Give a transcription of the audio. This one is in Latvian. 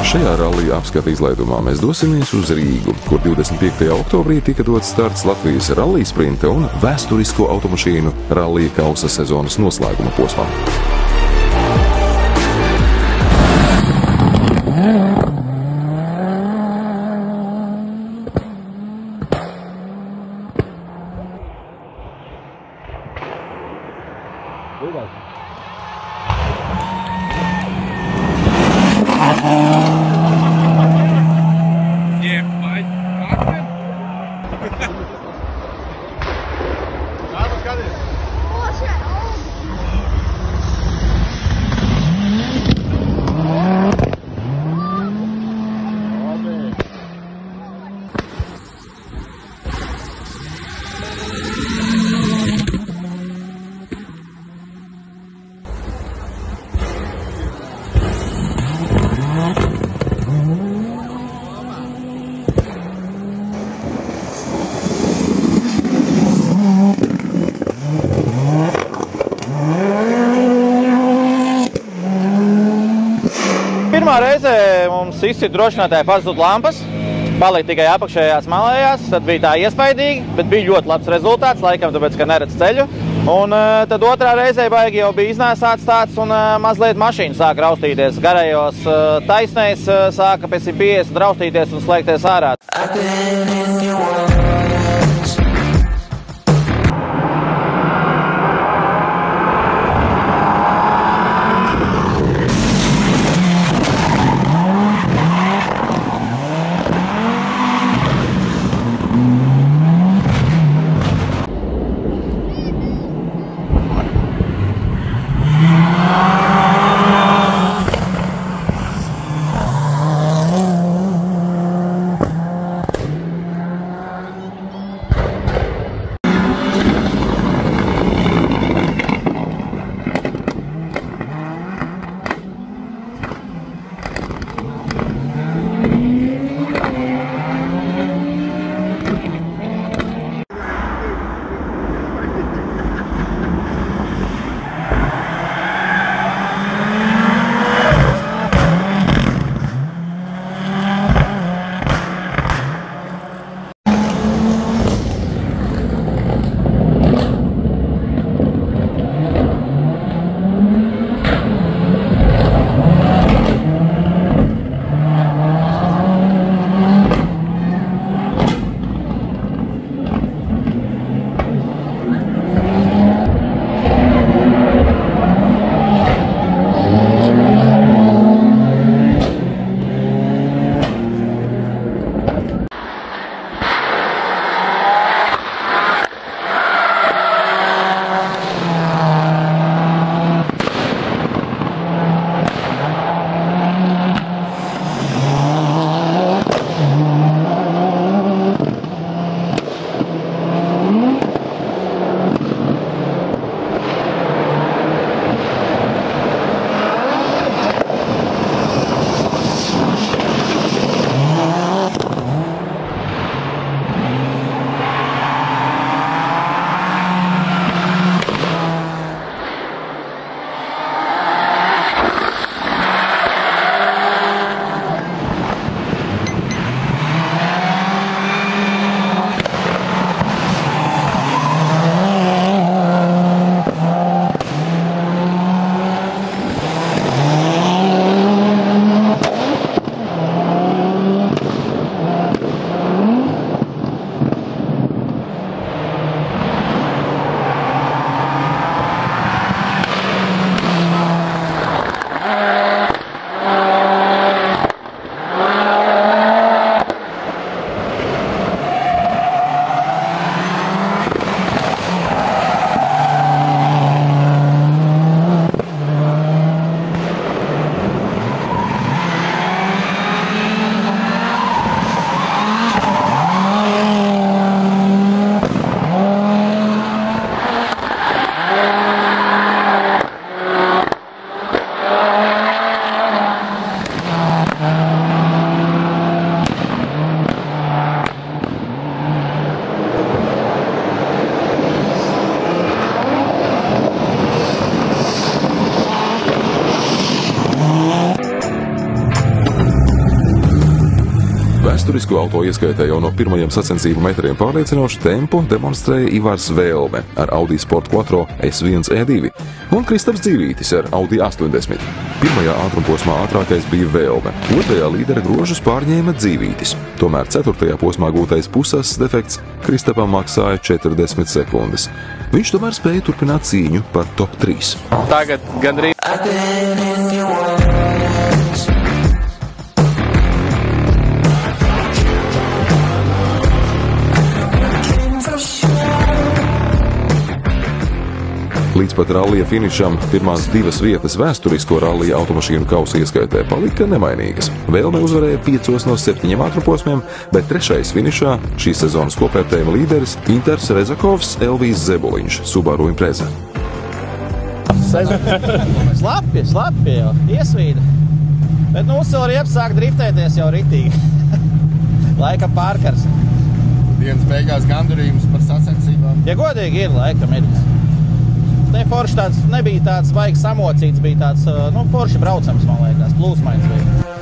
Šajā rallija apskata izlaidumā mēs dosimies uz Rīgu, kur 25. oktobrī tika dots starts Latvijas rallija sprinta un vēsturisko automašīnu rallija kausa sezonas noslēguma posmam. Pirmā reizē mums izsit drošinātāji pazud lampas, palika tikai apakšējās malējās, tad bija tā iespaidīgi, bet bija ļoti labs rezultāts, laikam tāpēc, ka neredz ceļu. Un tad otrā reizē baigi jau bija iznēsāts tāds un mazliet mašīna sāka raustīties. Garajos taisnēs sāka pēc 150 raustīties un slēgties ārā. Vēsturisku auto ieskaitē jau no pirmajiem sacensību metriem pārliecinošu tempu demonstrēja Ivars Vēlme ar Audi Sport Quattro S1 E2 un Kristaps Dzīvītis ar Audi 80. Pirmajā ātrumposmā ātrākais bija Vēlme, otrajā līdera grožus pārņēma Dzīvītis. Tomēr ceturtajā posmā gūtais pusas defekts Kristapam maksāja 40 sekundes. Viņš tomēr spēja turpināt cīņu par top 3. Tagad gandrīz. Līdz pat rallija finišam pirmās 2 vietas vēsturisko rallija automašīnu kausa ieskaitē palika nemainīgas. Vēlme uzvarēja 5 no 7 ātrumposmiem, bet 3. finišā šīs sezonas kopvērtējuma līderis Inters Rezakovs Elvijs Zebuliņš, Subaru Impreza. Slapi jau, iesvīda. Bet uzcēl riepas sāk driftēties jau ritīgi. Laika pārkars. Dienas beigās gandarījums par sacensībām. Ja godīgi ir, laikam ir. Te forši nebija tāds baigs samocīts, bija tāds, forši braucams, man liekas, plūsmains bija.